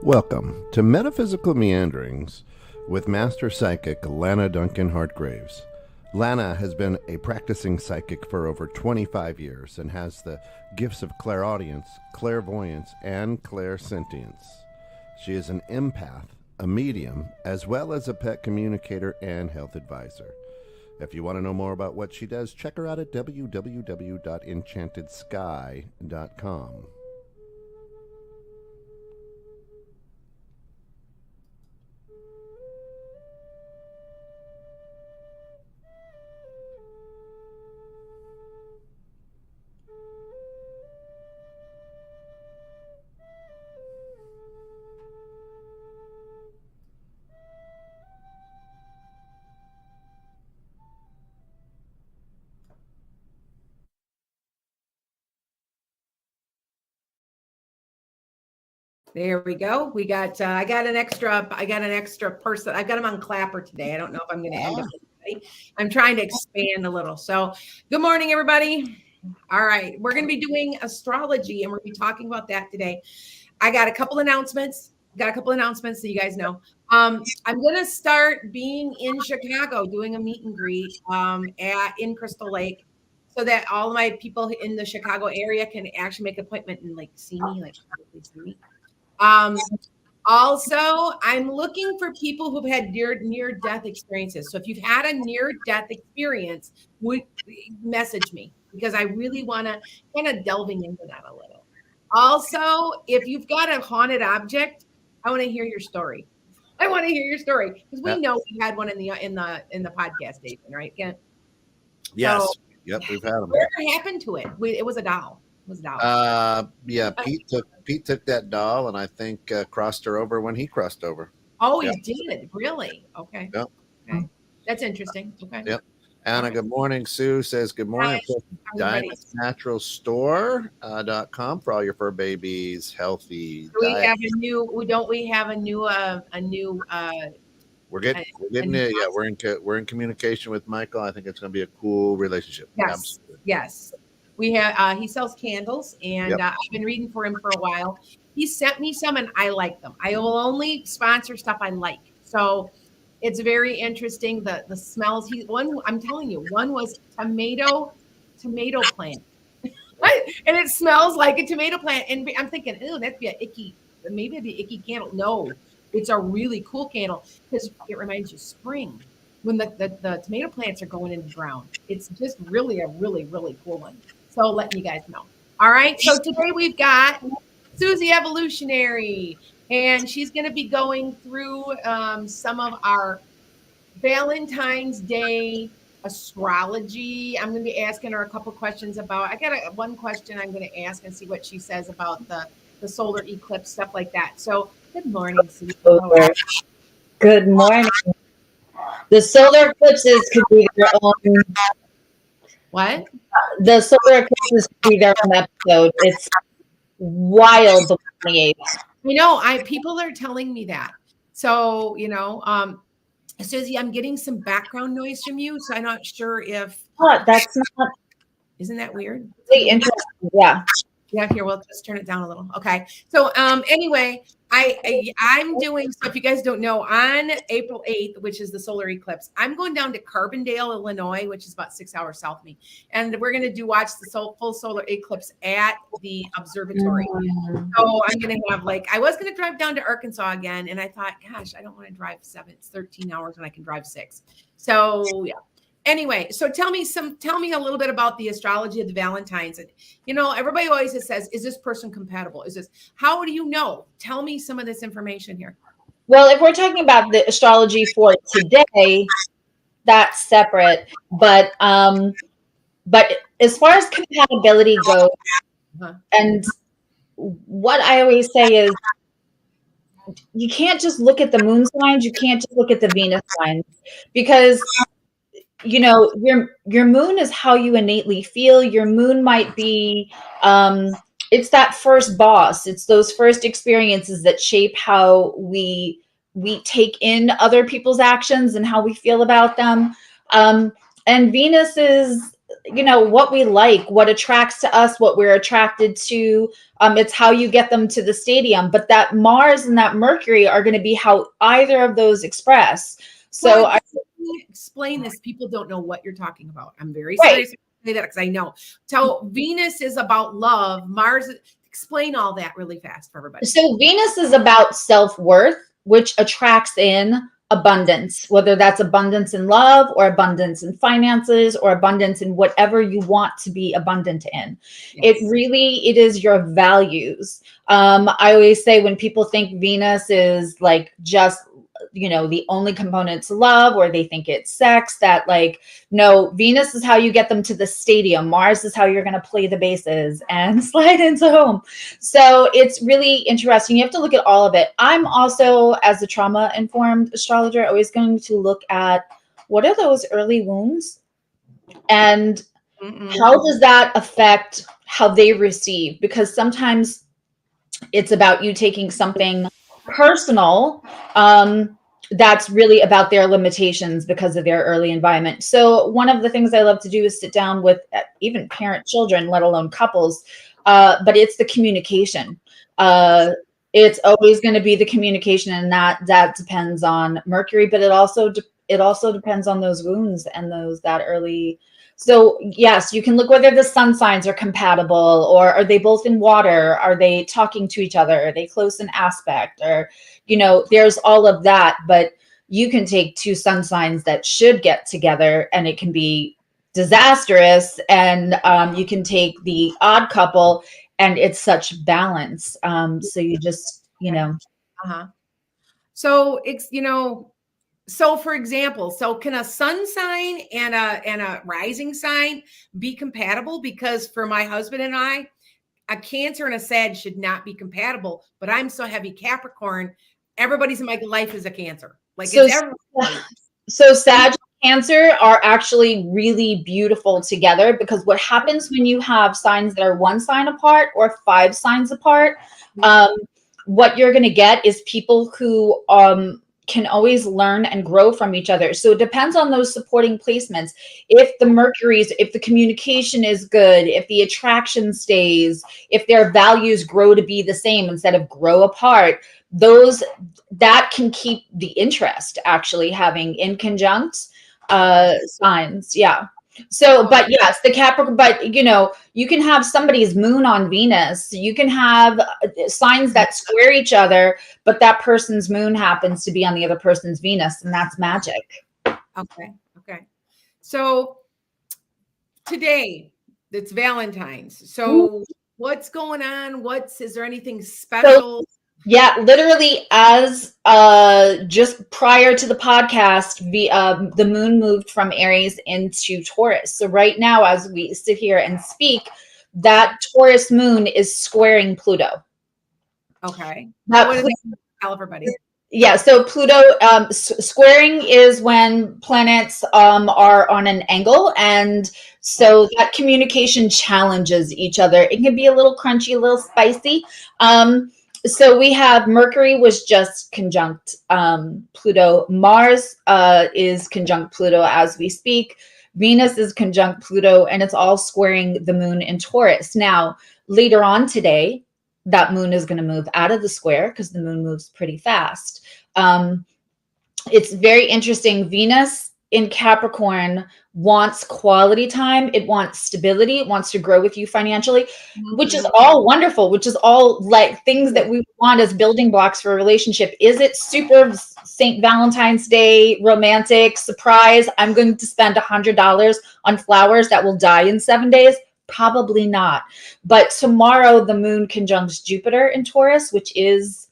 Welcome to Metaphysical Meanderings with Master Psychic Lana Duncan-Hartgraves. Lana has been a practicing psychic for over 25 years and has the gifts of clairaudience, clairvoyance, and clairsentience. She is an empath, a medium, as well as a pet communicator and health advisor. If you want to know more about what she does, check her out at www.enchantedsky.com. There we go. We got, I got an extra person. I've got him on Clapper today. I don't know if I'm going to end up with anybody. I'm trying to expand a little. So good morning, everybody. All right. We're going to be doing astrology and we're going to be talking about that today. I got a couple announcements. So you guys know. I'm going to start being in Chicago doing a meet and greet in Crystal Lake, so that all of my people in the Chicago area can actually make an appointment and like see me, see me. Also, I'm looking for people who've had near-death experiences. So if you've had a near-death experience, message me, because I really want to kind of delving into that a little. Also, if you've got a haunted object, I want to hear your story. Because we know we had one in the podcast station, right, Kent? Yes. So, yep, we've had them. Whatever happened to it? It was a doll. Yeah, Pete took that doll and I think crossed her over when he crossed over. Oh, he did? Really? Okay. Yep. Okay. That's interesting. Okay. Yep. Anna, good morning. Sue says good morning. DiamondNaturalStore.com for all your fur babies, healthy. We have a new. We have a new. We're getting it. Yeah, we're in communication with Michael. I think it's going to be a cool relationship. Yes. Absolutely. Yes. We have. He sells candles, and I've been reading for him for a while. He sent me some, and I like them. I will only sponsor stuff I like. So it's very interesting. The smells. I'm telling you, one was tomato plant, and it smells like a tomato plant. And I'm thinking, oh, that'd be maybe it'd be an icky candle. No, it's a really cool candle because it reminds you of spring when the tomato plants are going into the ground. It's just really a really, really cool one. So letting you guys know. All right. So today we've got Susie Evolutionary, and she's going to be going through some of our Valentine's Day astrology. I'm going to be asking her a couple questions about. I got one question I'm going to ask and see what she says about the solar eclipse, stuff like that. So good morning, Susie. Good morning. The solar eclipses could be their own. What? The solar eclipses could be their own episode. It's wild. The 28th. People are telling me that. So Susie, I'm getting some background noise from you, so I'm not sure if. That's not. Isn't that weird? Really interesting. Yeah. Yeah, here, we'll just turn it down a little. Okay. So anyway, I'm doing, so if you guys don't know, on April 8th, which is the solar eclipse, I'm going down to Carbondale, Illinois, which is about 6 hours south of me. And we're going to watch the full solar eclipse at the observatory. Mm-hmm. So I'm going to have I was going to drive down to Arkansas again. And I thought, gosh, I don't want to drive 13 hours when I can drive 6. So yeah. Anyway, so tell me a little bit about the astrology of the Valentines. And, everybody always says, is this person compatible? How do you know? Tell me some of this information here. Well, if we're talking about the astrology for today, that's separate. But as far as compatibility goes, and what I always say is, you can't just look at the moon signs. You can't just look at the Venus signs, because your moon is how you innately feel. Your moon might be, it's that first boss. It's those first experiences that shape how we take in other people's actions and how we feel about them. And Venus is what we like, what attracts to us, what we're attracted to. It's how you get them to the stadium. But that Mars and that Mercury are going to be how either of those express. So well, explain this. People don't know what you're talking about. I'm very Right. serious to say that because I know. So Venus is about love. Mars, explain all that really fast for everybody. So Venus is about self-worth, which attracts in abundance, whether that's abundance in love or abundance in finances or abundance in whatever you want to be abundant in. Yes. It is your values. I always say when people think Venus is like just, the only component's love, or they think it's sex, that like, no, Venus is how you get them to the stadium. Mars is how you're going to play the bases and slide into home. So it's really interesting. You have to look at all of it. I'm also, as a trauma-informed astrologer, always going to look at what are those early wounds and how does that affect how they receive? Because sometimes it's about you taking something personal that's really about their limitations because of their early environment. So one of the things I love to do is sit down with even parent children, let alone couples, but it's the communication. It's always going to be the communication, and that depends on Mercury, but it also depends on those wounds and that early. So yes, you can look whether the sun signs are compatible, or are they both in water? Are they talking to each other? Are they close in aspect? Or, there's all of that, but you can take two sun signs that should get together and it can be disastrous. And you can take the odd couple and it's such balance. So you just, So it's, so for example, can a sun sign and a rising sign be compatible? Because for my husband and I, a Cancer and a Sag should not be compatible, but I'm so heavy Capricorn. Everybody's in my life is a Cancer. Like so Sag and Cancer are actually really beautiful together, because what happens when you have signs that are one sign apart or 5 signs apart, what you're going to get is people who can always learn and grow from each other. So it depends on those supporting placements. If the communication is good, if the attraction stays, if their values grow to be the same instead of grow apart, that can keep the interest, actually having in conjunct signs. Yeah. So, but yes, the Capricorn, but you can have somebody's moon on Venus. You can have signs that square each other, but that person's moon happens to be on the other person's Venus, and that's magic. Okay. So today it's Valentine's. So what's going on? Is there anything special? Yeah, literally, as just prior to the podcast, the moon moved from Aries into Taurus. So right now, as we sit here and speak, that Taurus moon is squaring Pluto. Okay. What does that tell everybody? Yeah, so Pluto squaring is when planets are on an angle, and so that communication challenges each other. It can be a little crunchy, a little spicy. So we have Mercury was just conjunct Pluto. Mars is conjunct Pluto as we speak. Venus is conjunct Pluto, and it's all squaring the moon in Taurus. Now, later on today, that moon is going to move out of the square because the moon moves pretty fast. It's very interesting. Venus in Capricorn wants quality time. It wants stability. It wants to grow with you financially, which is all wonderful, which is all like things that we want as building blocks for a relationship. Is it super St. Valentine's Day romantic surprise? I'm going to spend $100 on flowers that will die in 7 days. Probably not. But tomorrow the moon conjuncts Jupiter in Taurus, which is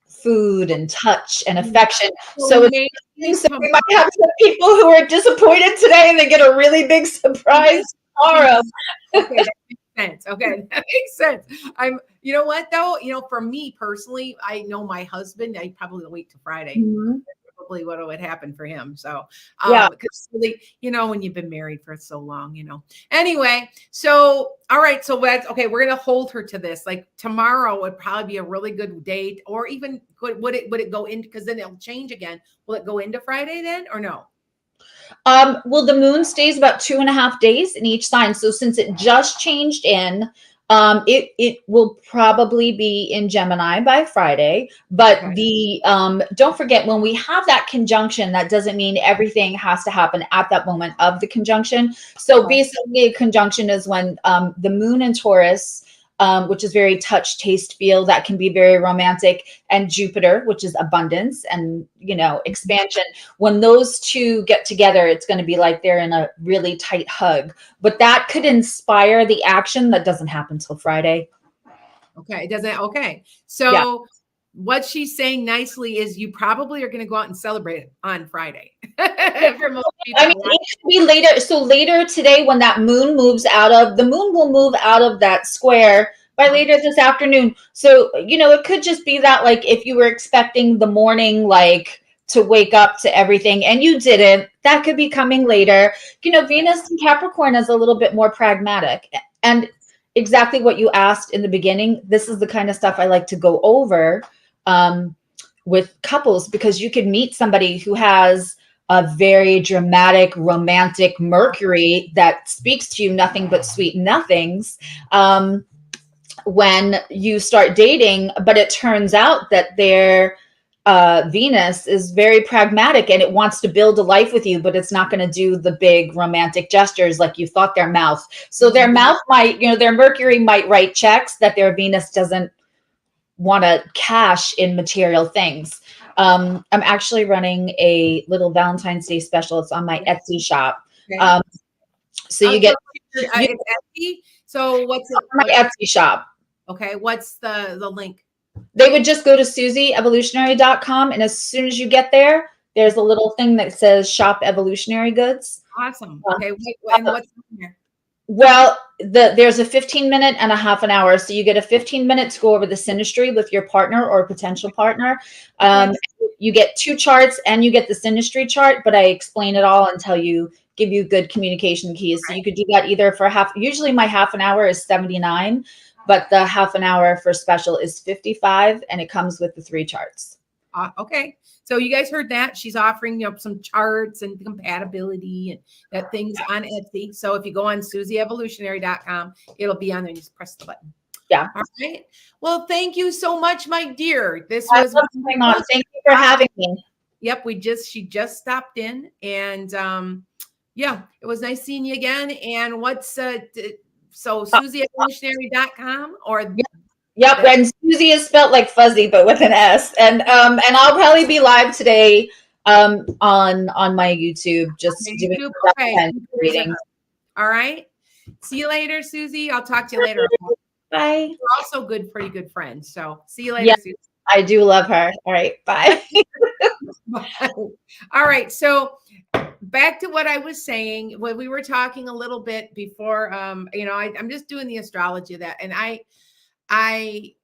food and touch and affection. So we might have some people who are disappointed today and they get a really big surprise tomorrow. Okay, that makes sense. Okay, that makes sense. You know what though? For me personally, I know my husband, I'd probably wait till Friday. Probably what would happen for him. So, because really, when you've been married for so long, Anyway, so all right, so okay. We're gonna hold her to this. Like tomorrow would probably be a really good date, or even would it go in? Because then it'll change again. Will it go into Friday then, or no? Well, the moon stays about 2.5 days in each sign. So since it just changed in, it will probably be in Gemini by Friday. But the don't forget, when we have that conjunction, that doesn't mean everything has to happen at that moment of the conjunction. So basically, a conjunction is when the moon in Taurus, which is very touch, taste, feel, that can be very romantic, and Jupiter, which is abundance and, you know, expansion. When those two get together, it's going to be like they're in a really tight hug. But that could inspire the action that doesn't happen till Friday. Okay, it doesn't. Okay, so what she's saying nicely is you probably are going to go out and celebrate it on Friday. For most people. I mean, it could be later. So later today, when that moon moves out of, the moon will move out of that square by later this afternoon. So, you know, it could just be that, like, if you were expecting the morning, like, to wake up to everything and you didn't, that could be coming later. You know, Venus in Capricorn is a little bit more pragmatic. And exactly what you asked in the beginning, this is the kind of stuff I like to go over with couples, because you could meet somebody who has a very dramatic, romantic Mercury that speaks to you nothing but sweet nothings when you start dating, but it turns out that their Venus is very pragmatic and it wants to build a life with you, but it's not going to do the big romantic gestures like you thought their mouth. So their mouth might, you know, their Mercury might write checks that their Venus doesn't want to cash in material things. I'm actually running a little Valentine's Day special. It's on my Etsy shop. So you get Etsy. So what's it? My Etsy shop. Okay, what's the link? They would just go to SusieEvolutionary.com, and as soon as you get there, there's a little thing that says Shop Evolutionary Goods. Awesome. Okay, and what's in here? Well, there's a 15-minute and a half an hour. So you get a 15 minutes to go over the synastry with your partner or potential partner. You get 2 charts and you get the synastry chart, but I explain it all and give you good communication keys. So you could do that either for usually my half an hour is $79, but the half an hour for special is $55, and it comes with the 3 charts. Okay. So you guys heard that she's offering, you know, some charts and compatibility and that things on Etsy. So if you go on SusieEvolutionary.com, it'll be on there. You just press the button. Yeah. All right. Well, thank you so much, my dear. This was going on. Thank you for having me. Yep. She just stopped in, and yeah, it was nice seeing you again. And what's so SusieEvolutionary.com or Yep, and Susie is spelled like fuzzy, but with an S. And I'll probably be live today on my YouTube, just doing readings. All right. See you later, Susie. I'll talk to you later. Bye. You're also pretty good friends. So see you later, Susie. I do love her. All right. Bye. Bye. All right. So back to what I was saying when we were talking a little bit before, you know, I'm just doing the astrology of that. And I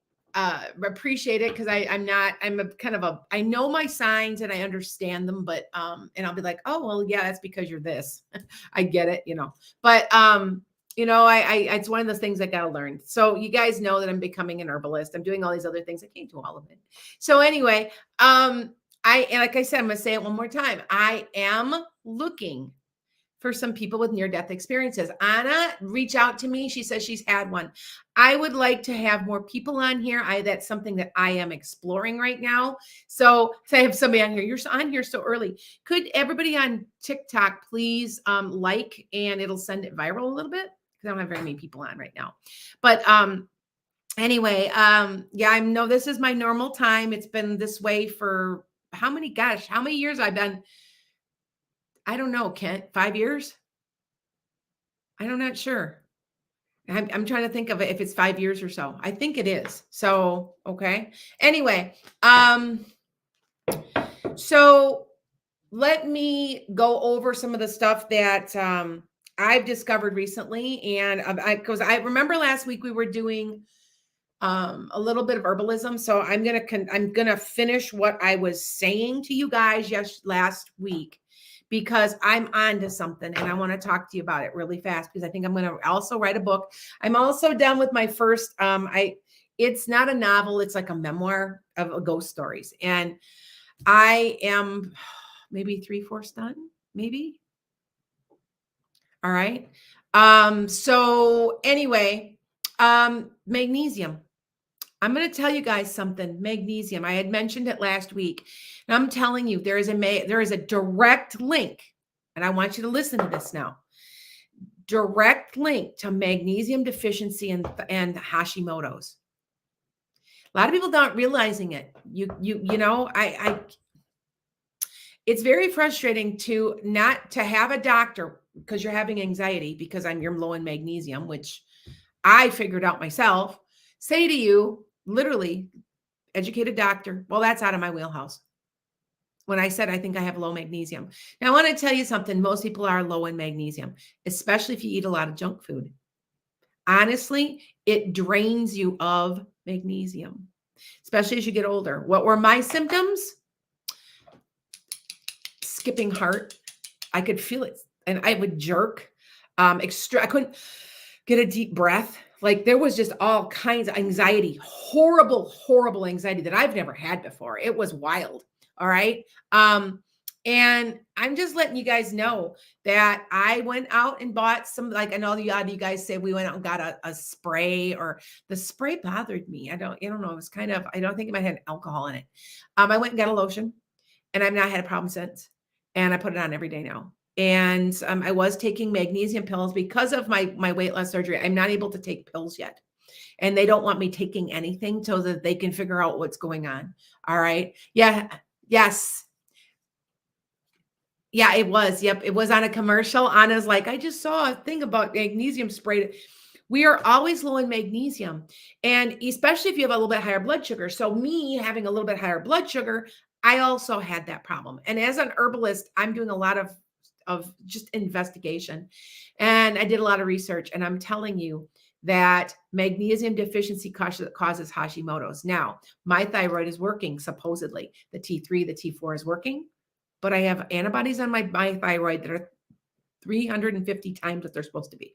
appreciate it because I know my signs and I understand them, but and I'll be like, oh, well, yeah, that's because you're this. I get it, you know, but you know, it's one of those things I got to learn. So you guys know that I'm becoming an herbalist. I'm doing all these other things. I can't do all of it. So anyway, and like I said, I'm going to say it one more time. I am looking for some people with near-death experiences. Anna reached out to me. She says she's had one. I would like to have more people on here. That's something that I am exploring right now. So if I have somebody on here, you're on here so early. Could everybody on TikTok please like, and it'll send it viral a little bit? Because I don't have very many people on right now. But anyway, yeah, I know this is my normal time. It's been this way for how many years I've been? I don't know, Kent, 5 years? I'm not sure. I'm trying to think of it if it's 5 years or so. I think it is. So, okay. Anyway, so let me go over some of the stuff that I've discovered recently. And because I remember last week we were doing a little bit of herbalism. So I'm gonna finish what I was saying to you guys last week, because I'm on to something and I want to talk to you about it really fast, because I think I'm going to also write a book. I'm also done with my first, it's not a novel. It's like a memoir of ghost stories. And I am maybe 3/4 done, maybe. All right. So anyway, magnesium. I'm going to tell you guys something. Magnesium. I had mentioned it last week, and I'm telling you, there is a direct link, and I want you to listen to this now. Direct link to magnesium deficiency and Hashimoto's. A lot of people not realizing it. You know, it's very frustrating to not to have a doctor because you're having anxiety because you're low in magnesium, which I figured out myself, say to you, literally, educated doctor, well, that's out of my wheelhouse. When I said I think I have low magnesium. Now, I want to tell you something. Most people are low in magnesium, especially if you eat a lot of junk food. Honestly, it drains you of magnesium, especially as you get older. What were my symptoms? Skipping heart. I could feel it, and I would jerk. I couldn't get a deep breath. Like there was just all kinds of anxiety, horrible anxiety that I've never had before. It was wild. All right. And I'm just letting you guys know that I went out and bought some, like I know you guys say we went out and got a spray, or the spray bothered me. I don't know. It was kind of, I don't think it might have alcohol in it. I went and got a lotion, and I've not had a problem since. And I put it on every day now. And I was taking magnesium pills because of my weight loss surgery. I'm not able to take pills yet. And they don't want me taking anything so that they can figure out what's going on. All right. Yeah. Yes. Yeah, it was. Yep. It was on a commercial. Anna's like, I just saw a thing about magnesium spray. We are always low in magnesium. And especially if you have a little bit higher blood sugar. So me having a little bit higher blood sugar, I also had that problem. And as an herbalist, I'm doing a lot of just investigation. And I did a lot of research, and I'm telling you that magnesium deficiency causes Hashimoto's. Now, my thyroid is working, supposedly. The T3, the T4 is working, but I have antibodies on my thyroid that are 350 times what they're supposed to be.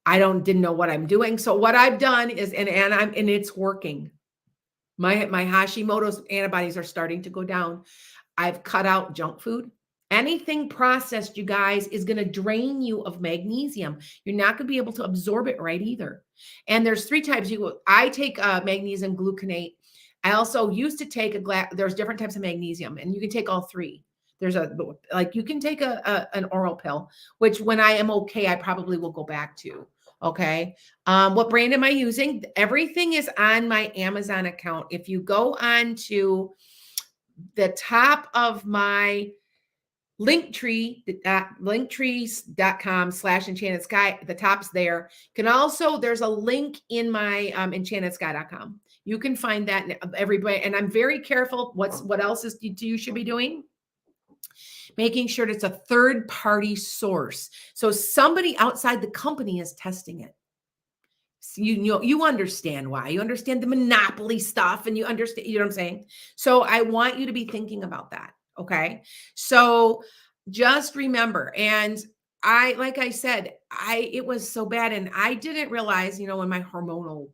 I didn't know what I'm doing. So what I've done is, and it's working. My Hashimoto's antibodies are starting to go down. I've cut out junk food. Anything processed, you guys, is going to drain you of magnesium. You're not going to be able to absorb it right either. And there's 3 types. I take magnesium gluconate. I also used to take there's different types of magnesium, and you can take all 3. There's you can take an oral pill, which when I am okay, I probably will go back to. Okay. What brand am I using? Everything is on my Amazon account. If you go on to the top of my Linktree, linktrees.com/enchanted sky. The top's there. There's a link in my enchantedsky.com. You can find that everybody. And I'm very careful. What else you should be doing? Making sure it's a third-party source. So somebody outside the company is testing it. So you understand why. You understand the monopoly stuff, and you understand, you know what I'm saying? So I want you to be thinking about that. Okay. So just remember, and like I said, it was so bad, and I didn't realize, in my hormonal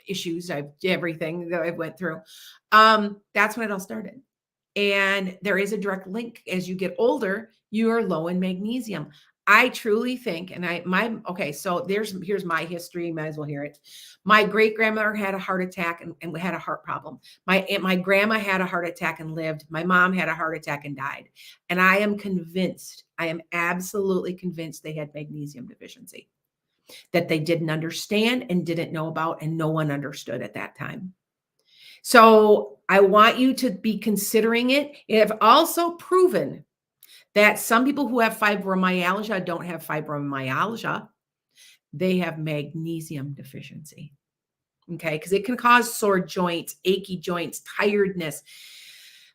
issues, everything that I went through, that's when it all started. And there is a direct link. As you get older, you are low in magnesium. I truly think, so here's my history. You might as well hear it. My great grandmother had a heart attack and had a heart problem. My grandma had a heart attack and lived. My mom had a heart attack and died. And I am absolutely convinced they had magnesium deficiency that they didn't understand and didn't know about, and no one understood at that time. So I want you to be considering it. It have also proven that some people who have fibromyalgia don't have fibromyalgia. They have magnesium deficiency. Okay. Because it can cause sore joints, achy joints, tiredness.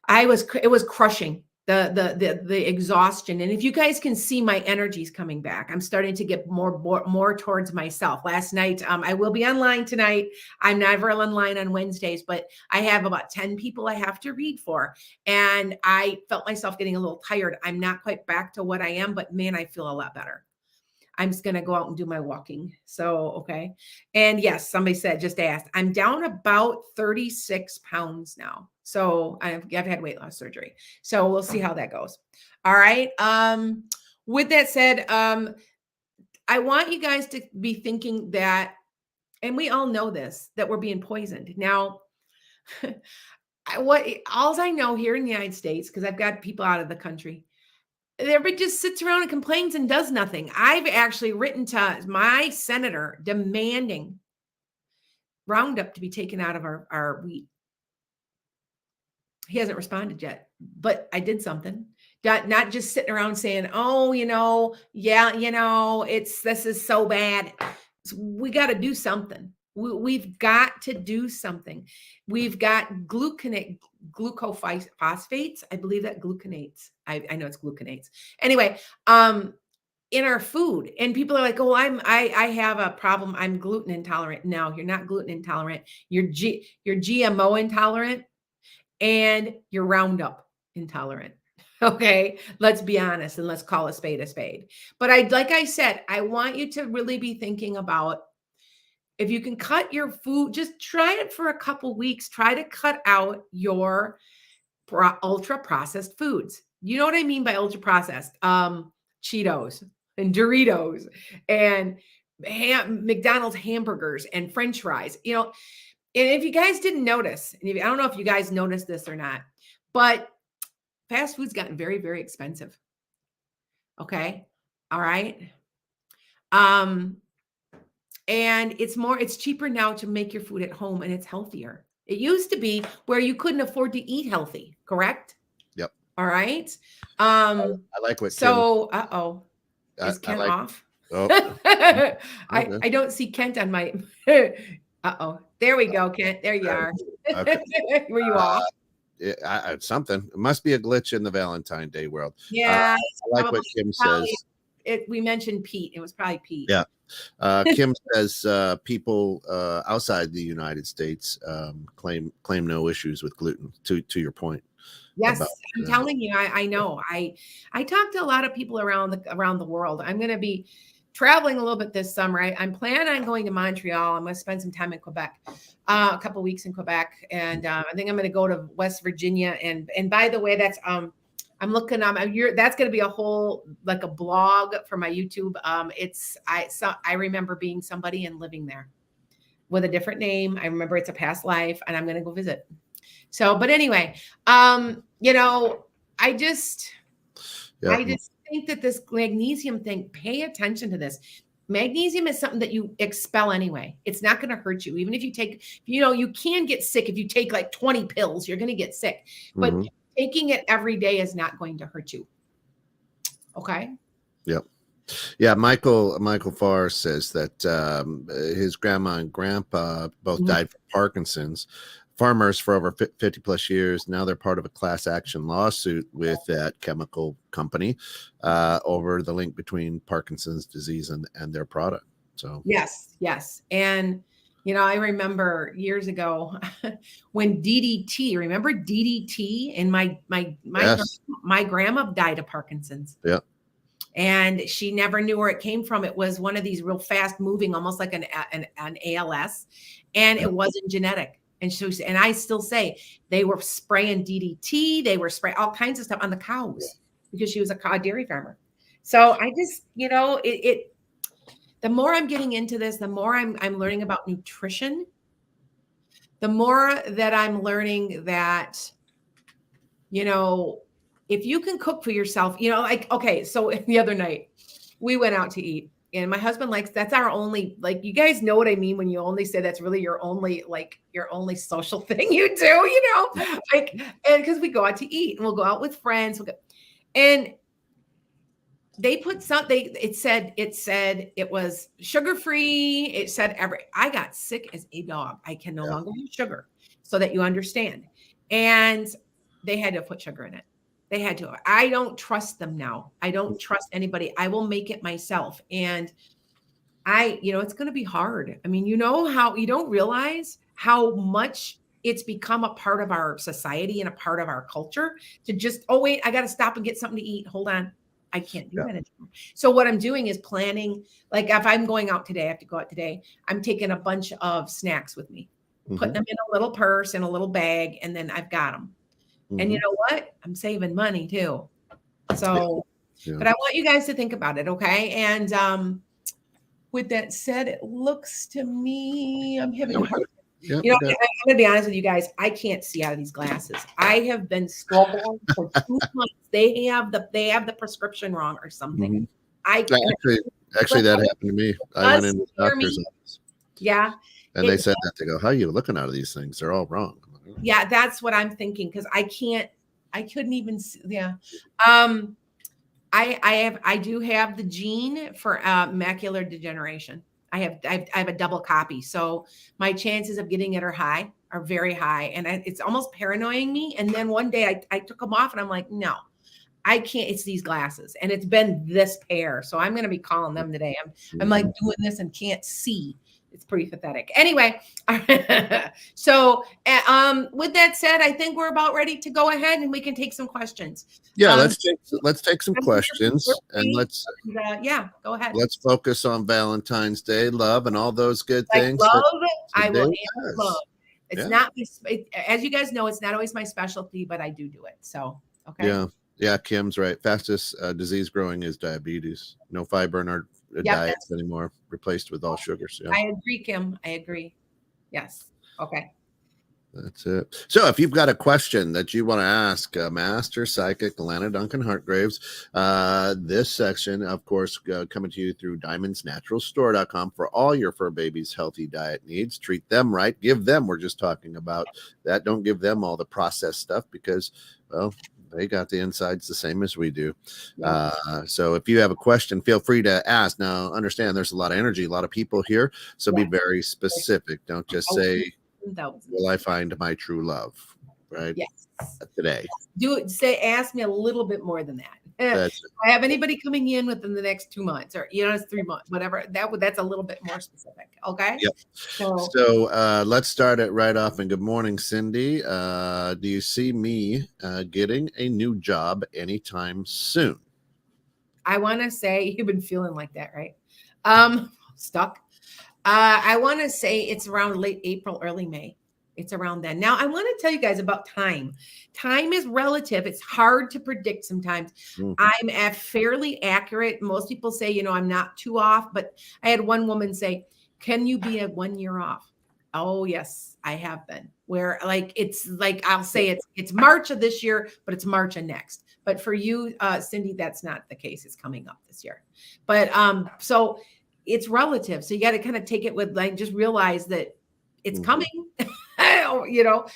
It was crushing, the exhaustion. And if you guys can see, my energy's coming back. I'm starting to get more towards myself. Last night, I will be online tonight. I'm never online on Wednesdays, but I have about 10 people I have to read for. And I felt myself getting a little tired. I'm not quite back to what I am, but man, I feel a lot better. I'm just going to go out and do my walking. So, okay. And yes, somebody just asked, I'm down about 36 pounds now. So I've had weight loss surgery. So we'll see how that goes. All right. with that said, I want you guys to be thinking that, and we all know this, that we're being poisoned. Now, all I know here in the United States, because I've got people out of the country, everybody just sits around and complains and does nothing. I've actually written to my senator demanding Roundup to be taken out of our wheat. He hasn't responded yet, but I did something. Not just sitting around saying, oh, this is so bad. We got to do something. We've got to do something. We've got glucophosphates. I believe that gluconates. I know it's gluconates. Anyway, in our food, and people are like, oh, I have a problem. I'm gluten intolerant. No, you're not gluten intolerant. You're GMO intolerant, and you're Roundup intolerant. Okay, let's be honest and let's call a spade a spade. But like I said, I want you to really be thinking about, if you can cut your food, just try it for a couple weeks. Try to cut out your ultra processed foods. You know what I mean by ultra processed? Cheetos and Doritos and McDonald's hamburgers and French fries. And if you guys didn't notice, and I don't know if you guys noticed this or not, but fast food's gotten very, very expensive. Okay. All right. And it's cheaper now to make your food at home, and it's healthier. It used to be where you couldn't afford to eat healthy, correct? Yep. All right. I like what Is Kent off? Oh. I don't see Kent on my there we go, Kent. There you are. Okay. Were you off? Something. It must be a glitch in the Valentine Day world. Yeah. I like what Kim says. We mentioned Pete. It was probably Pete. Yeah. Kim says people outside the United States claim no issues with gluten. To your point. Yes, I'm telling you, I know. I talk to a lot of people around the world. I'm going to be traveling a little bit this summer. I'm planning on going to Montreal. I'm going to spend some time in Quebec, a couple of weeks in Quebec, and I think I'm going to go to West Virginia. And by the way, that's I'm looking that's going to be a whole, like a blog for my YouTube. I remember being somebody and living there with a different name. I remember it's a past life, and I'm going to go visit. So, but anyway, I just think that this magnesium thing, pay attention to this. Magnesium is something that you expel anyway. It's not going to hurt you. Even if you take, you can get sick. If you take like 20 pills, you're going to get sick, but taking it every day is not going to hurt you. Okay. Yep. Yeah. Michael Farr says that his grandma and grandpa both died from Parkinson's. Farmers for over 50 plus years. Now they're part of a class action lawsuit with that chemical company over the link between Parkinson's disease and their product. So yes. And I remember years ago when DDT, remember DDT? And my grandma died of Parkinson's. Yeah. And she never knew where it came from. It was one of these real fast moving, almost like an ALS, and it wasn't genetic. And I still say they were spraying DDT. They were spraying all kinds of stuff on the cows because she was a cow dairy farmer. So I just, the more I'm getting into this, the more I'm learning about nutrition, the more that I'm learning that, if you can cook for yourself, okay, so the other night we went out to eat. And my husband that's our only, you guys know what I mean when you only say that's really your only social thing you do, and because we go out to eat and we'll go out with friends. And they put it said it was sugar-free. It said I got sick as a dog. I can no longer use sugar, so that you understand. And they had to put sugar in it. They had to. I don't trust them now. I don't trust anybody. I will make it myself. And it's going to be hard. I mean, how you don't realize how much it's become a part of our society and a part of our culture to just, oh, wait, I got to stop and get something to eat. Hold on. I can't do that anymore. So what I'm doing is planning, if I'm going out today, I have to go out today. I'm taking a bunch of snacks with me, putting them in a little purse, in a little bag, and then I've got them. And you know what? I'm saving money too. So Yeah. But I want you guys to think about it, okay? And with that said, it looks to me I'm having a hard time. Yep, I'm going to be honest with you guys. I can't see out of these glasses. I have been struggling for 2 months. They have the prescription wrong or something. Actually, that happened to me. I went in the doctor's office. Yeah. And they said that. They go, how are you looking out of these things? They're all wrong. Yeah, that's what I'm thinking, because I couldn't even see. Yeah. I do have the gene for macular degeneration. I have a double copy. So my chances of getting it are very high. And it's almost paranoying me. And then one day I took them off and I'm like, no, I can't. It's these glasses. And it's been this pair. So I'm going to be calling them today. I'm like doing this and can't see. It's pretty pathetic. Anyway, so with that said, I think we're about ready to go ahead and we can take some questions. Yeah, let's take some questions and let's go ahead. Let's focus on Valentine's Day, love, and all those good things. Love, I will answer love. It's not, as you guys know, it's not always my specialty, but I do it. So okay. Yeah, Kim's right. Fastest disease growing is diabetes. No fiber in our diets anymore, replaced with all sugars. Yeah. I agree, Kim. I agree. Yes. Okay. That's it. So if you've got a question that you want to ask Master Psychic Lana Duncan-Hartgraves, this section, of course, coming to you through diamondsnaturalstore.com for all your fur babies' healthy diet needs. Treat them right. Give them, we're just talking about that. Don't give them all the processed stuff because, well, they got the insides the same as we do. So if you have a question, feel free to ask. Now, understand there's a lot of energy, a lot of people here. So be very specific. Don't just say, will I find my true love? Right? Yes. Today. Ask me a little bit more than that. If I have anybody coming in within the next 2 months or, it's 3 months, whatever, that's a little bit more specific. Okay. Yep. So let's start it right off. And good morning, Cindy. Do you see me getting a new job anytime soon? I want to say you've been feeling like that, right? Stuck. I want to say it's around late April, early May. It's around then. Now, I want to tell you guys about time. Time is relative. It's hard to predict sometimes. I'm fairly accurate. Most people say, I'm not too off, but I had one woman say, can you be 1 year off? Oh, yes, I have been. Where it's like, I'll say it's March of this year, but it's March of next. But for you, Cindy, that's not the case. It's coming up this year. But so it's relative. So you got to kind of take it with just realize that it's coming.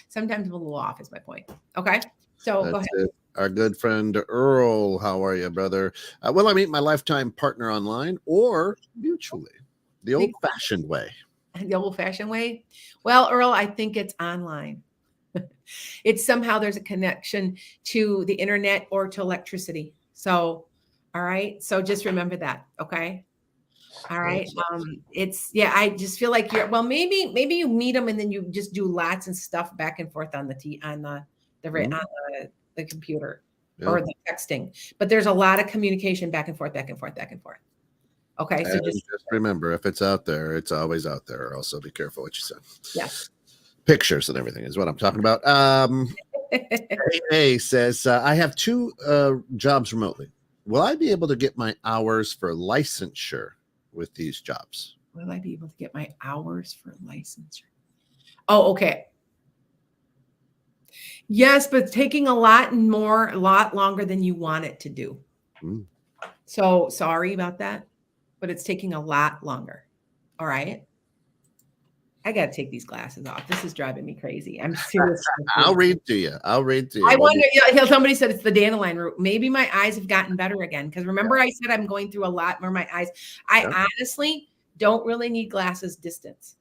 Sometimes I'm a little off is my point. Okay. So go ahead. Our good friend Earl, how are you, brother? Will I meet my lifetime partner online or mutually? The old-fashioned way. The old-fashioned way? Well, Earl, I think it's online. It's somehow there's a connection to the internet or to electricity. So, all right. So just remember that. Okay. All right. I just feel like maybe you meet them and then you just do lots of stuff back and forth on the computer or the texting. But there's a lot of communication back and forth. Okay. So just remember, if it's out there, it's always out there. Also be careful what you said. Yes. Pictures and everything is what I'm talking about. AA says, I have 2 jobs remotely. Will I be able to get my hours for licensure with these jobs? Will I be able to get my hours for licensure? Oh, okay. Yes, but it's taking a lot longer than you want it to do. So sorry about that, but it's taking a lot longer. All right. I got to take these glasses off. This is driving me crazy. I'm serious. I'll read to you. I wonder, somebody said it's the dandelion root. Maybe my eyes have gotten better again. Because remember I said I'm going through a lot more my eyes. I honestly don't really need glasses distance.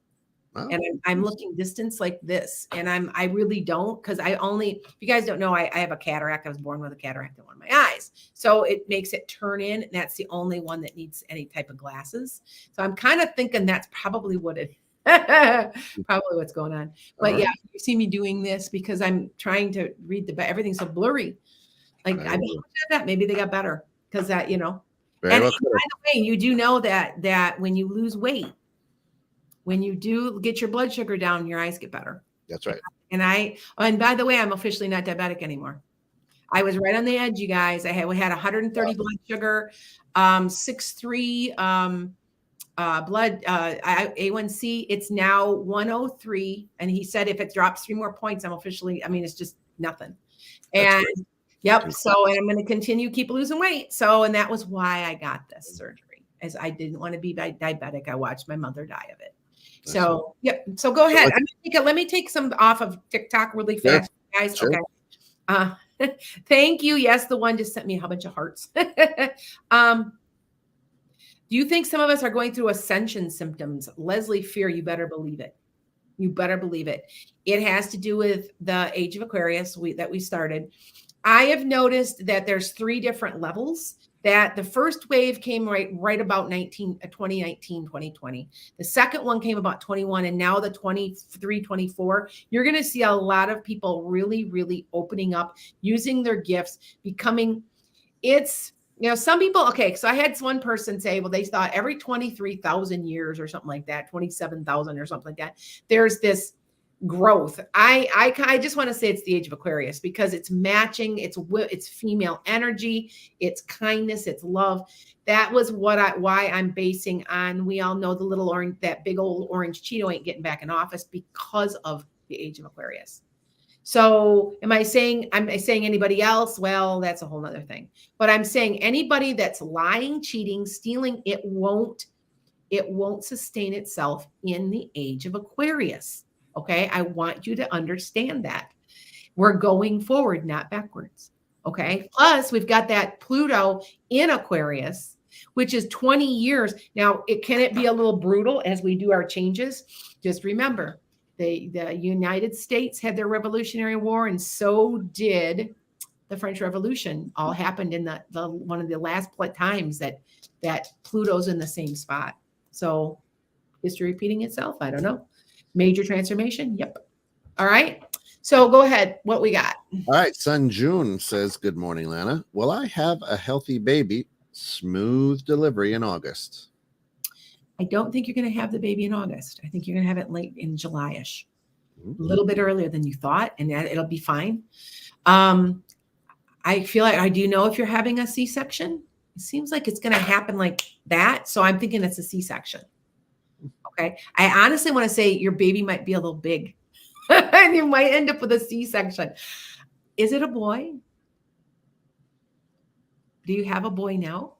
Wow. And I'm looking distance like this. And I really don't, because if you guys don't know, I have a cataract. I was born with a cataract in one of my eyes. So it makes it turn in. And that's the only one that needs any type of glasses. So I'm kind of thinking that's probably what it is. Probably what's going on. But yeah, you see me doing this because I'm trying to read everything's so blurry. Like I that maybe they got better because that, and by the way, you do know that when you lose weight, when you do get your blood sugar down, your eyes get better. That's right. And by the way, I'm officially not diabetic anymore. I was right on the edge, you guys. We had 130 blood sugar, 6.3 blood A1C. It's now 103. And he said if it drops 3 more points, it's just nothing. And yep. So and I'm going to continue keep losing weight. So, and that was why I got this surgery, as I didn't want to be diabetic. I watched my mother die of it. So, yep. So go ahead. Let me take some off of TikTok really fast, guys. Sure. Okay. Thank you. Yes, the one just sent me a bunch of hearts. Do you think some of us are going through ascension symptoms? Leslie Fear, you better believe it. You better believe it. It has to do with the age of Aquarius that we started. I have noticed that there's 3 different levels. That the first wave came right about 2019, 2020. The second one came about 21, and now the 23, 24. You're going to see a lot of people really, really opening up, using their gifts, becoming. It's, some people. Okay, so I had one person say, well, they thought every 23,000 years or something like that, 27,000 or something like that. There's this growth. I just want to say it's the age of Aquarius because it's matching. It's female energy. It's kindness. It's love. That was why I'm basing on. We all know the little orange, that big old orange Cheeto ain't getting back in office because of the age of Aquarius. So am I saying anybody else? Well, that's a whole nother thing. But I'm saying anybody that's lying, cheating, stealing, it won't sustain itself in the age of Aquarius. Okay, I want you to understand that. We're going forward, not backwards. Okay, plus we've got that Pluto in Aquarius, which is 20 years. Now, can it be a little brutal as we do our changes? Just remember, the United States had their Revolutionary War, and so did the French Revolution. All happened in the one of the last times that Pluto's in the same spot. So, history repeating itself? I don't know. Major transformation? Yep. All right. So go ahead. What we got? All right. Sun June says, good morning, Lana. Will I have a healthy baby? Smooth delivery in August. I don't think you're going to have the baby in August. I think you're going to have it late in July-ish. A little bit earlier than you thought, and it'll be fine. I feel like I do know if you're having a C-section. It seems like it's going to happen like that. So I'm thinking it's a C-section. Okay. I honestly want to say your baby might be a little big and you might end up with a C-section. Is it a boy? Do you have a boy now?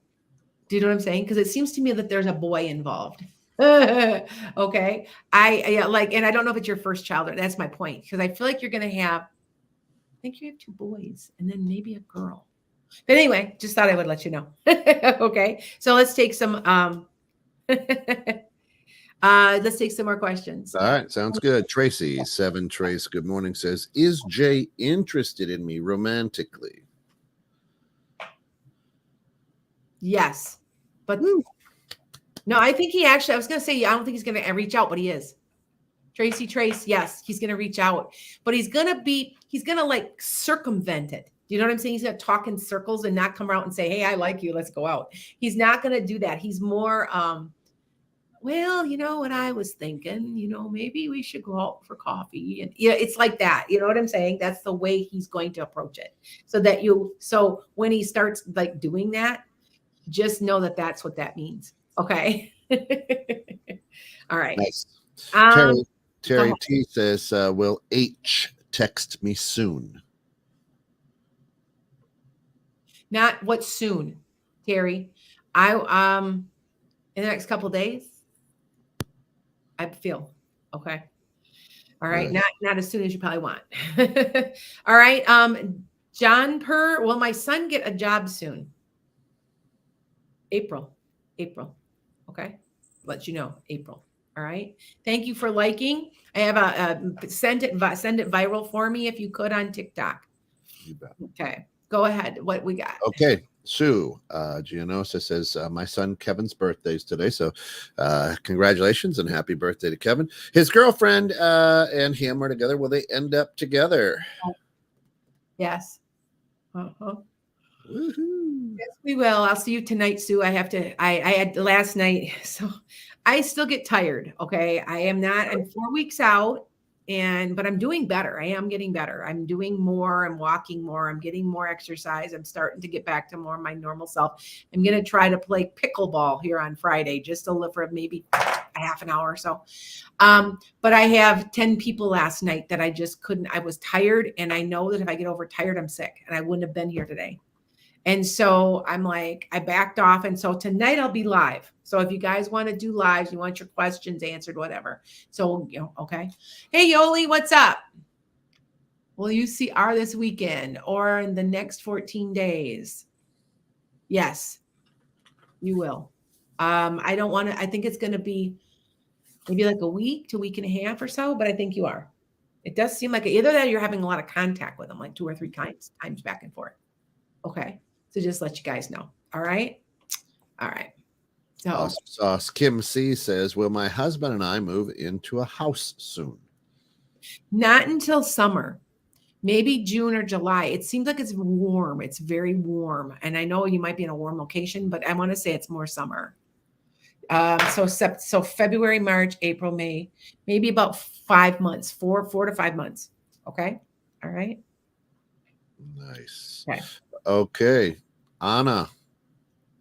Do you know what I'm saying? Because it seems to me that there's a boy involved. Okay. And I don't know if it's your first child, or that's my point. Because I feel like you're going to have, I think you have 2 boys and then maybe a girl. But anyway, just thought I would let you know. Okay. So let's take some, let's take some more questions. All right. Sounds good. Tracy, 7 Trace, good morning, says, is Jay interested in me romantically? Yes. But no, I think I was going to say, I don't think he's going to reach out, but he is. Trace, yes, he's going to reach out, but he's going to like circumvent it. Do you know what I'm saying? He's going to talk in circles and not come out and say, hey, I like you. Let's go out. He's not going to do that. He's more, well, you know what I was thinking, maybe we should go out for coffee. And it's like that. You know what I'm saying? That's the way he's going to approach it. So when he starts like doing that, just know that that's what that means. Okay. All right. Nice. Terry T says, will H text me soon? Not what soon, Terry. In the next couple of days, I feel okay. All right. Not as soon as you probably want. All right. John Purr, will my son get a job soon? April. Okay. Let you know. April. All right. Thank you for liking. I have send it viral for me if you could on TikTok. You bet. Okay. Go ahead. What we got? Okay. Sue Gianosa says, my son Kevin's birthday is today. So congratulations and happy birthday to Kevin. His girlfriend and him are together. Will they end up together? Yes. Uh-huh. Woohoo. Yes, we will. I'll see you tonight, Sue. I had last night, so I still get tired. Okay. I'm 4 weeks out but I'm doing better. I am getting better. I'm doing more. I'm walking more. I'm getting more exercise. I'm starting to get back to more of my normal self. I'm going to try to play pickleball here on Friday, just to live for maybe a half an hour or so. But I have 10 people last night that I just couldn't. I was tired, and I know that if I get overtired, I'm sick, and I wouldn't have been here today. And so I'm like, I backed off. And so tonight I'll be live. So if you guys want to do lives, you want your questions answered, whatever. So, okay. Hey, Yoli, what's up? Will you see R this weekend or in the next 14 days? Yes, you will. I don't want to, I think it's going to be maybe like a week to a week and a half or so, but I think you are. It does seem like either that or you're having a lot of contact with them, like 2 or 3 times back and forth. Okay. So just let you guys know. All right. All right. So awesome sauce. Kim C says, will my husband and I move into a house soon? Not until summer, maybe June or July. It seems like it's warm. It's very warm. And I know you might be in a warm location, but I want to say it's more summer. So February, March, April, May, maybe about 5 months, 4 to 5 months. Okay. All right. Nice. Okay. Okay. Anna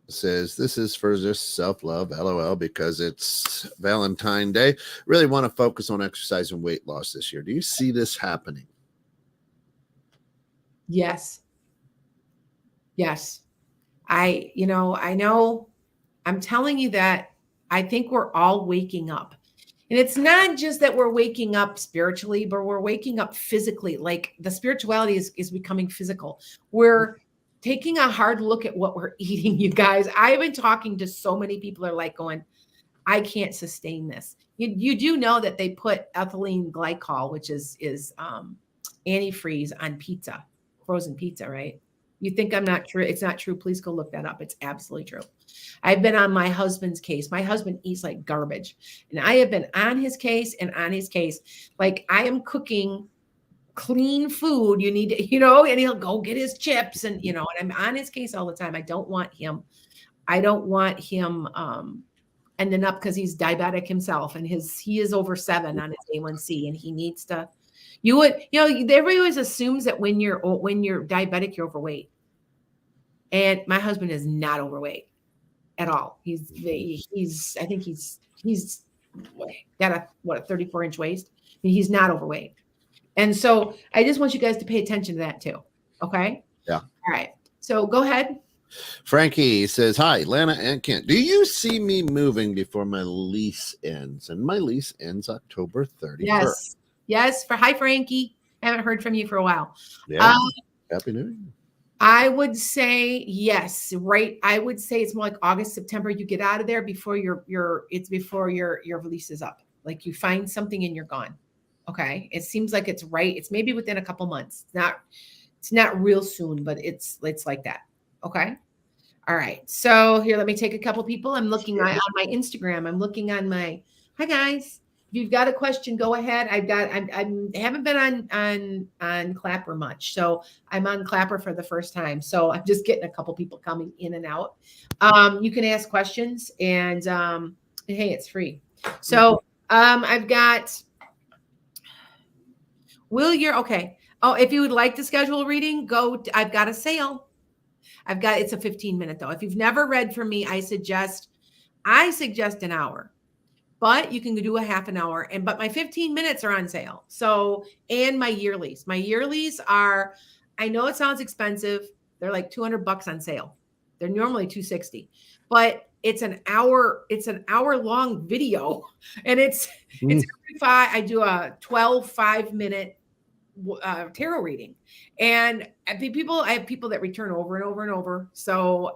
says, this is for just self-love, LOL, because it's Valentine Day. Really want to focus on exercise and weight loss this year. Do you see this happening? Yes. Yes. I know I'm telling you that I think we're all waking up. And it's not just that we're waking up spiritually, but we're waking up physically. Like the spirituality is becoming physical. We're taking a hard look at what we're eating, you guys. I've been talking to so many people are like going, I can't sustain this. You do know that they put ethylene glycol, which is antifreeze on pizza, frozen pizza, right? You think I'm not true? It's not true. Please go look that up. It's absolutely true. I've been on my husband's case. My husband eats like garbage. And I have been on his case and on his case. Like I am cooking clean food. You need to, and he'll go get his chips and, and I'm on his case all the time. I don't want him ending up because he's diabetic himself and he is over 7 on his A1C and he needs to, everybody always assumes that when you're diabetic, you're overweight. And my husband is not overweight at all. I think he's got a 34-inch waist. He's not overweight. And so I just want you guys to pay attention to that too. Okay. Yeah. All right. So go ahead. Frankie says, hi, Lana and Kent. Do you see me moving before my lease ends? And my lease ends October 31st. Yes. Hi, Frankie. I haven't heard from you for a while. Yeah. Happy New Year. I would say yes, right? I would say it's more like August, September. You get out of there before your release is up. Like you find something and you're gone. Okay. It seems like it's right. It's maybe within a couple months. It's not real soon, but it's like that. Okay. All right. So here, let me take a couple people. I'm looking on my Instagram. I'm looking on my, hi guys. If you've got a question, go ahead. I haven't been on Clapper much. So I'm on Clapper for the first time. So I'm just getting a couple people coming in and out. You can ask questions and hey, it's free. So I've got, okay. Oh, if you would like to schedule a reading, I've got a sale. It's a 15-minute though. If you've never read from me, I suggest an hour. But you can do a half an hour but my 15 minutes are on sale. So, and my yearlies are, I know it sounds expensive. They're like $200 on sale. They're normally $260, but it's an hour long video and it's I do a 5-minute tarot reading and I have people that return over and over and over. So,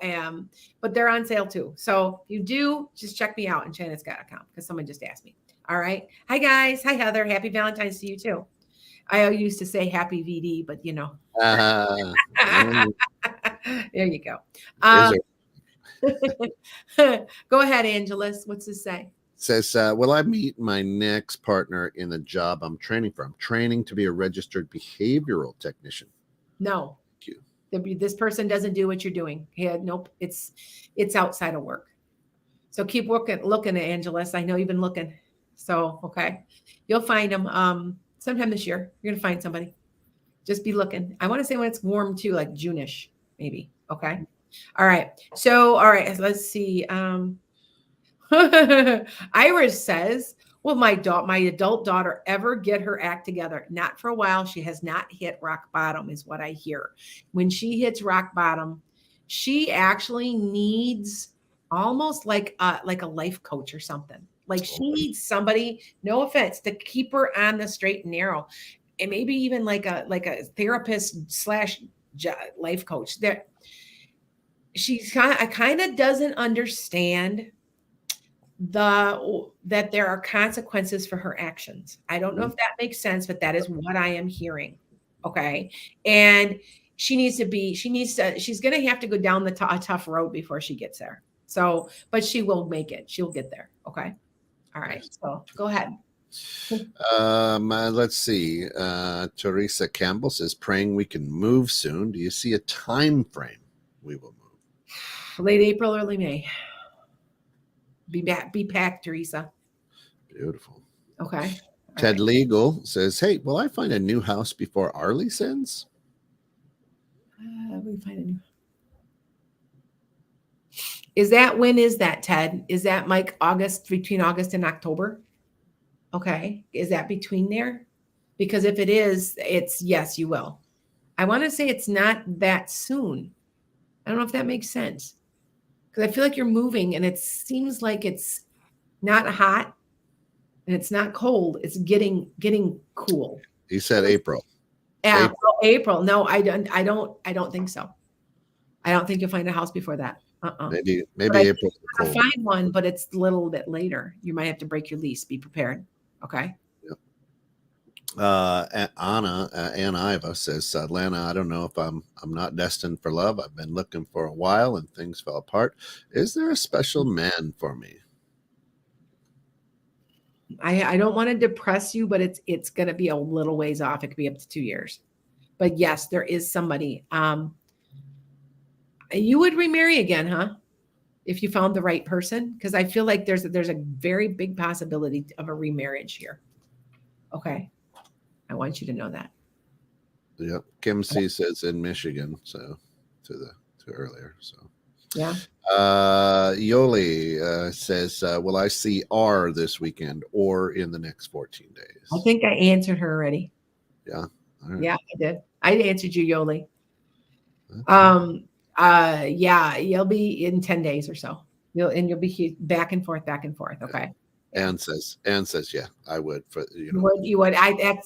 but they're on sale too. So if you do, just check me out in Shannon's.com because someone just asked me. All right. Hi guys. Hi Heather. Happy Valentine's to you too. I used to say happy VD, but there you go. Go ahead, Angelus. What's this say? Says, will I meet my next partner in the job I'm training for? I'm training to be a registered behavioral technician. No. Thank you. This person doesn't do what you're doing. Yeah, nope. It's outside of work. So keep looking at Angelus. I know you've been looking. So, okay. You'll find them. Sometime this year, you're gonna find somebody. Just be looking. I want to say when it's warm too, like June-ish, maybe. Okay. All right. So, all right, let's see. Iris says, will my adult daughter ever get her act together? Not for a while. She has not hit rock bottom, is what I hear. When she hits rock bottom, she actually needs almost like a life coach or something. Like she needs somebody, no offense, to keep her on the straight and narrow. And maybe even like a therapist / life coach. That she's kind of doesn't understand that there are consequences for her actions. I don't know if that makes sense, but that is what I am hearing. Okay. And she's going to have to go down a tough road before she gets there. So, but she will make it. She'll get there. Okay. All right. So go ahead. Let's see. Teresa Campbell says, praying we can move soon. Do you see a time frame we will move? Late April, early May. Be packed, Teresa. Beautiful. Okay. Ted Legal says, hey, will I find a new house before Arlie sends? We find a new. When is that, Ted? Is that like between August and October? Okay. Is that between there? Because if it is, it's yes, you will. I want to say it's not that soon. I don't know if that makes sense. Because I feel like you're moving and it seems like it's not hot and it's not cold. It's getting cool. He said April. April. No, I don't think so. I don't think you'll find a house before that. Maybe April. I'll find one, but it's a little bit later. You might have to break your lease. Be prepared. Okay. Yep. Anna Iva says, Lana, I don't know if I'm not destined for love. I've been looking for a while and things fell apart. Is there a special man for me? I don't want to depress you, but it's going to be a little ways off. It could be up to 2 years. But yes, there is somebody. You would remarry again, huh? If you found the right person, because I feel like there's a very big possibility of a remarriage here. Okay. I want you to know that. Yep. Kim C says in Michigan, so to earlier. So yeah. Yoli says, will I see R this weekend or in the next 14 days? I think I answered her already. Yeah. Right. Yeah, I did. I answered you, Yoli. Okay. Yeah, you'll be in 10 days or so. You'll be back and forth. Okay. Anne says, yeah, I would. You would.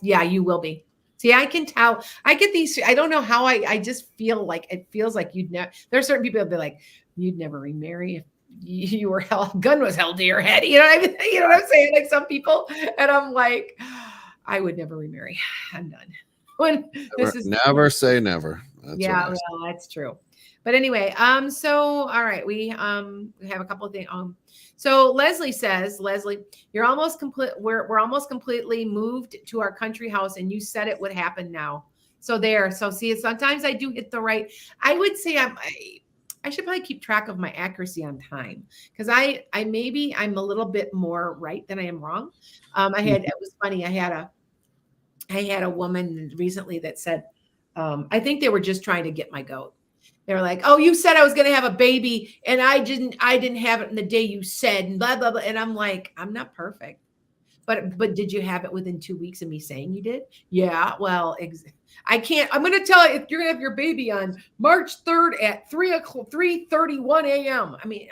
Yeah, you will be. See, I can tell. I get these. I don't know how. I just feel like it feels like you'd never. There are certain people that be like, you'd never remarry if you were gun was held to your head. You know what I mean? You know what I'm saying? Like some people, and I'm like, I would never remarry. I'm done. Never say never. That's well, that's true. But anyway, so all right, we have a couple of things. So Leslie says, you're almost complete. We're almost completely moved to our country house, and you said it would happen now. So there. So see, sometimes I do hit the right. I would say I should probably keep track of my accuracy on time because I'm a little bit more right than I am wrong. It was funny. I had a woman recently that said, I think they were just trying to get my goat. They were like, oh, you said I was going to have a baby and I didn't have it in the day you said and blah, blah, blah. And I'm like, I'm not perfect. But did you have it within 2 weeks of me saying you did? Yeah. Well, I can't. I'm going to tell you if you're going to have your baby on March 3rd at 3:31 a.m. I mean,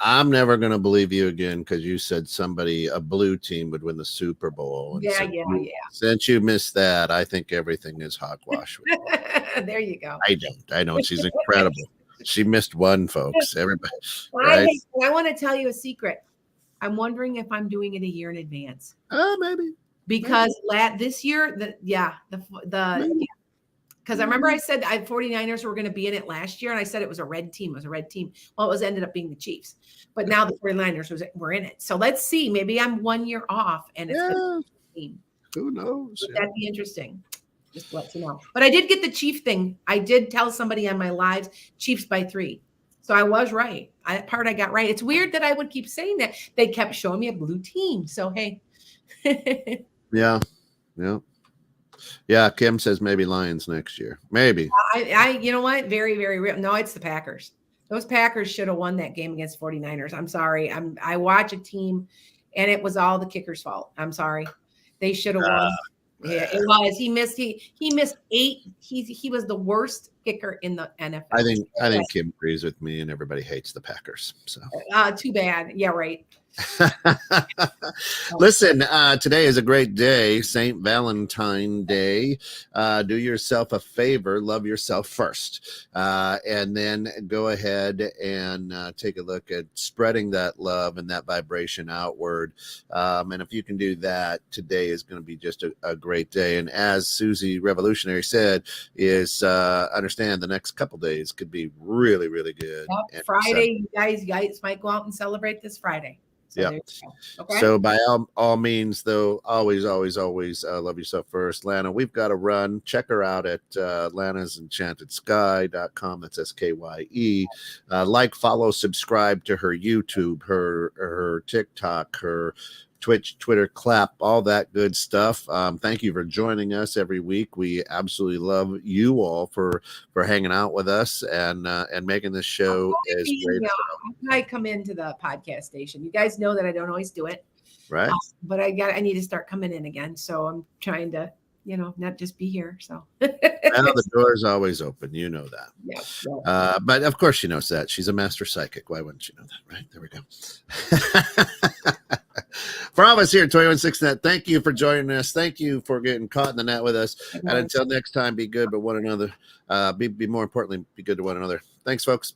I'm never going to believe you again because you said a blue team would win the Super Bowl. And since you missed that, I think everything is hogwash. There you go. I don't. She's incredible. She missed one, folks. Everybody. Right? I want to tell you a secret. I'm wondering if I'm doing it a year in advance. Maybe. Because this year, because I remember I said 49ers were going to be in it last year, and I said it was a red team. Well, it ended up being the Chiefs, but now the 49ers were in it. So let's see. Maybe I'm 1 year off, and it's the team. Who knows? That'd be interesting. Just to let you know. But I did get the Chief thing. I did tell somebody on my lives, Chiefs by 3. So I was right. That part I got right. It's weird that I would keep saying that. They kept showing me a blue team. So hey. Yeah. Yeah. Yeah. Kim says maybe Lions next year. Maybe. You know what? Very, very real. No, it's the Packers. Those Packers should have won that game against 49ers. I'm sorry. I watch a team and it was all the kicker's fault. I'm sorry. They should have won. Yeah, it was. He missed 8. He was the worst kicker in the NFL. I think Kim agrees with me, and everybody hates the Packers. So too bad. Yeah, right. Listen, today is a great day, St. Valentine Day. Do yourself a favor, love yourself first, and then go ahead and take a look at spreading that love and that vibration outward. And if you can do that, today is going to be just a great day. And as Susie Revolutionary said, is understand the next couple days could be really, really good. Yep. Friday, you guys might go out and celebrate this Friday. So yeah. Okay. So by all means, though, always love yourself first. Lana, we've got to run. Check her out at lanasenchantedSky.com. That's SKYE. Like, follow, subscribe to her YouTube, her TikTok, her Twitch, Twitter, Clap, all that good stuff. Thank you for joining us every week. We absolutely love you all for hanging out with us and making this show as great. I come into the podcast station. You guys know that I don't always do it, right? But I need to start coming in again. So I'm trying to, not just be here. So the door is always open. You know that. Yeah. But of course she knows that. She's a master psychic. Why wouldn't you know that? Right? There we go. For all of us here at 216net, thank you for joining us. Thank you for getting caught in the net with us. And until next time, be good, but one another. Be more importantly, be good to one another. Thanks, folks.